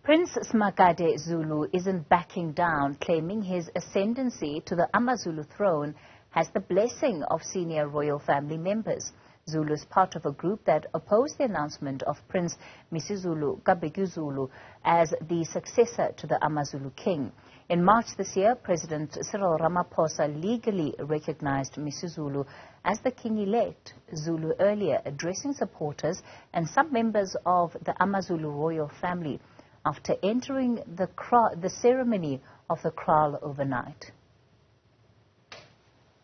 Prince Simakade Zulu isn't backing down, claiming his ascendancy to the AmaZulu throne has the blessing of senior royal family members. Zulu is part of a group that opposed the announcement of Prince Misuzulu, kaBhekuzulu, as the successor to the AmaZulu King. In March this year, President Cyril Ramaphosa legally recognized Misuzulu as the king-elect. Zulu earlier addressing supporters and some members of the AmaZulu royal family after entering the ceremony of the Kraal overnight.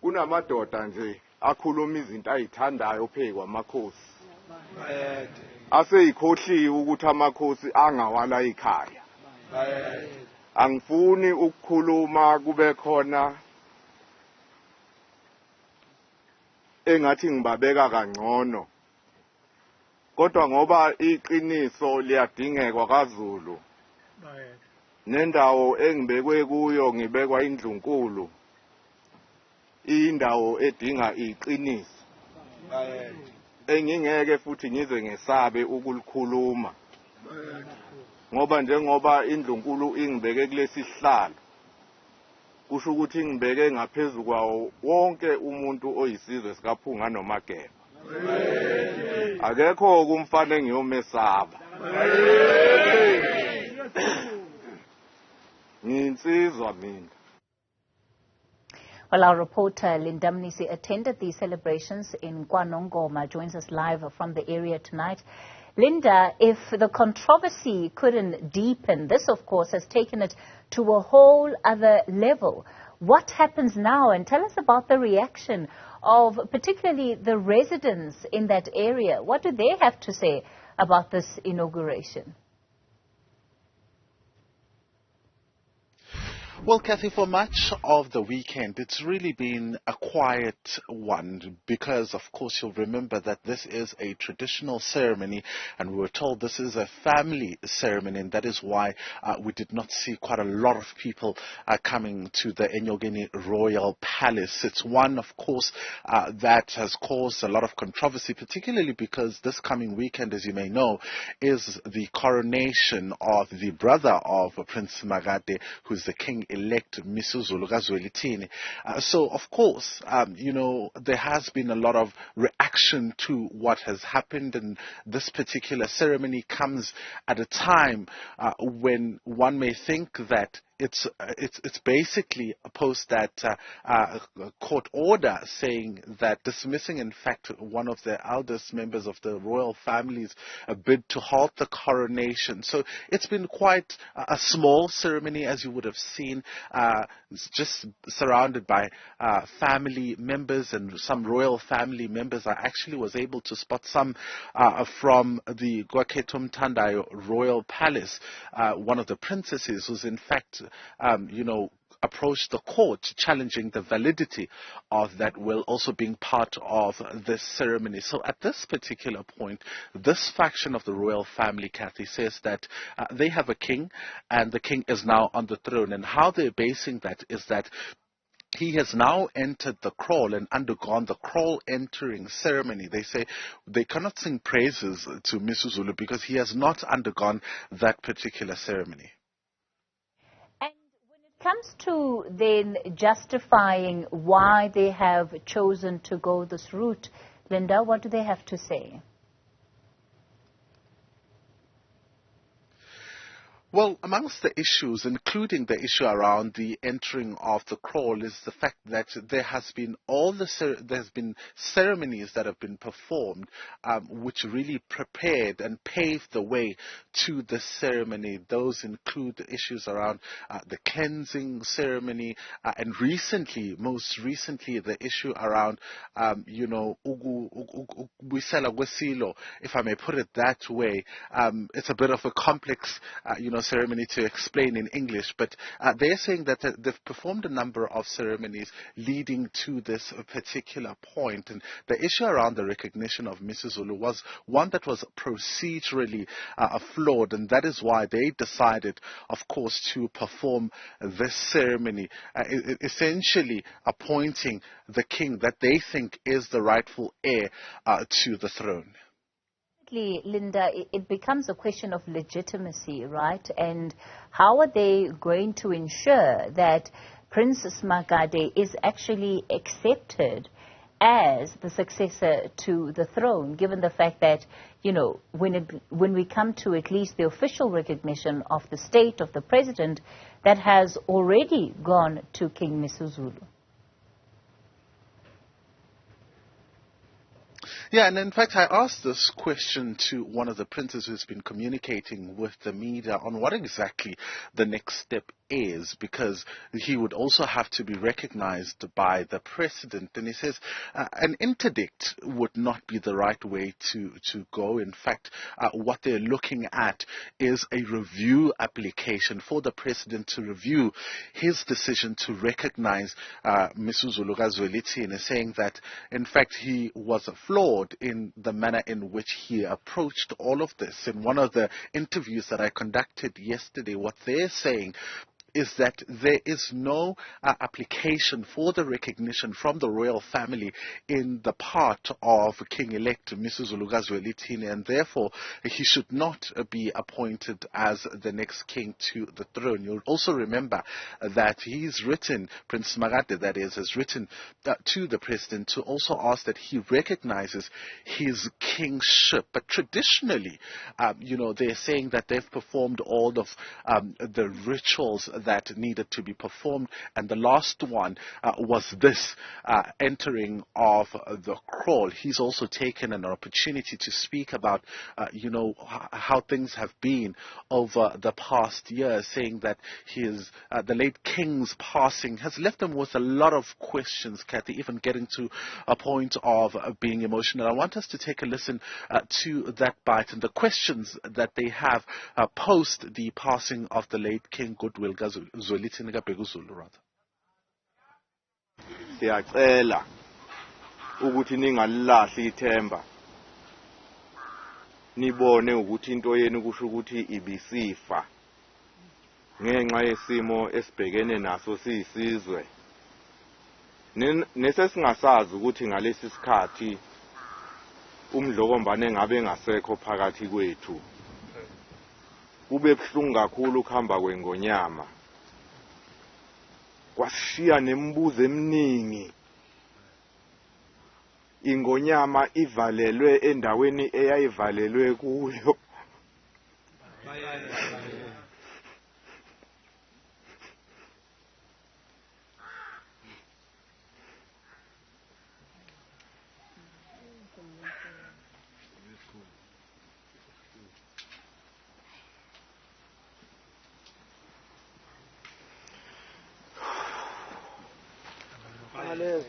Kunamadoda nje akhuluma izinto ayithandayo phezu kwamakhosi. Aseyikhohliwe ukuthi amakhosi angawala ekhaya. Angifuni ukukhuluma kube khona engathi ngibabeka kangcono. Kodwa ngoba iqiniso liyadingeka kwaZulu. Nendawo engibekwe kuyo ngibekwa indlunkulu. Indawo edinga iqiniso. Engingeke futhi ngize ngesabe ukulikhuluma. Ngoba njengoba indlunkulu ingibeke kulesi sihlalo. Kusho ukuthi ngibeke ngaphezulu kwawo wonke umuntu oyisizwe sikaphunga noMageba. Akekho kumfane ngiyomesaba. Nginsizwa mina. Well, our reporter Linda Mnisi attended these celebrations in KwaNongoma, joins us live from the area tonight. Linda, if the controversy couldn't deepen, this of course has taken it to a whole other level. What happens now? And tell us about the reaction of particularly the residents in that area. What do they have to say about this inauguration? Well, Kathy, for much of the weekend, it's really been a quiet one because, of course, you'll remember that this is a traditional ceremony and we were told this is a family ceremony, and that is why we did not see quite a lot of people coming to the Enyogeni Royal Palace. It's one, of course, that has caused a lot of controversy, particularly because this coming weekend, as you may know, is the coronation of the brother of Prince Simakade, who's the king-elect Misuzulu. So, of course, there has been a lot of reaction to what has happened, and this particular ceremony comes at a time when one may think that it's basically post that court order saying that dismissing, in fact, one of the eldest members of the royal family's bid to halt the coronation. So it's been quite a small ceremony, as you would have seen, just surrounded by family members and some royal family members. I actually was able to spot some from the Gwaketum Tandai Royal Palace. One of the princesses who's in fact approached the court challenging the validity of that will also being part of this ceremony. So at this particular point, this faction of the royal family, Kathy, says that they have a king and the king is now on the throne. And how they're basing that is that he has now entered the Kraal and undergone the Kraal entering ceremony. They say they cannot sing praises to Misuzulu because he has not undergone that particular ceremony. Comes to then justifying why they have chosen to go this route, Linda, what do they have to say? Well, amongst the issues, including the issue around the entering of the Kraal, is the fact that there has been there's been ceremonies that have been performed, which really prepared and paved the way to the ceremony. Those include issues around the cleansing ceremony, and most recently, the issue around, Ugwisela Gwesilo, if I may put it that way. It's a bit of a complex, ceremony to explain in English, but they're saying that they've performed a number of ceremonies leading to this particular point. And the issue around the recognition of Misuzulu was one that was procedurally flawed, and that is why they decided, of course, to perform this ceremony, essentially appointing the king that they think is the rightful heir to the throne. ultimately, Linda, it becomes a question of legitimacy, right? And how are they going to ensure that Prince Simakade is actually accepted as the successor to the throne, given the fact that, you know, when we come to at least the official recognition of the state of the president, that has already gone to King Misuzulu? Yeah, and in fact, I asked this question to one of the princes who's been communicating with the media on what exactly the next step is, because he would also have to be recognized by the president. And he says an interdict would not be the right way to go. In fact, what they're looking at is a review application for the president to review his decision to recognize Misuzulu Zwelithini, and saying that, in fact, he was flawed in the manner in which he approached all of this. In one of the interviews that I conducted yesterday, what they're saying is that there is no application for the recognition from the royal family in the part of King-elect Misuzulu Zwelithini, and therefore he should not be appointed as the next king to the throne. You'll also remember that he's written, Prince Simakade that is, has written to the president to also ask that he recognizes his kingship. But traditionally, they're saying that they've performed all of the rituals that needed to be performed, and the last one was this entering of the Kraal. He's also taken an opportunity to speak about how things have been over the past year, saying that the late king's passing has left him with a lot of questions, Kathy, even getting to a point of being emotional. I want us to take a listen to that bite and the questions that they have post the passing of the late King Goodwill Zwelithini kaBhekuzulu, rather. Siyacela ukuthi ningalilahli ithemba, nibone ukuthi into yenu kusho ukuthi ibisifa ngenxa yesimo esibhekene naso siyisizwe. Nesesingasazi ukuthi ngalesi sikhathi umdlokombane ngabe engasekho phakathi kwethu. Kube buhlungu kakhulu ukuhamba kwengonyama. Kwashiya nemibuzo eminingi. Ingonyama ivalelwe endaweni eyayivalelwe kuyo.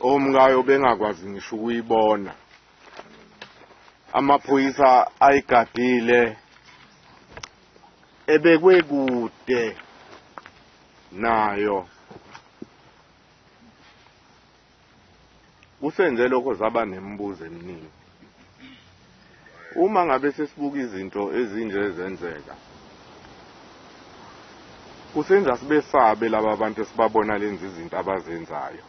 Omngayo bengakwazi ngisho ukuyibona. Amaphoyisa ayigadile ebekwe kude nayo. Kusenze lokho zaba nemibuzo eminingi. Uma ngabe sesibuka izinto ezinje ezenzeka, kusenza sibesabe laba bantu esibabona lenza izinto abazenzayo.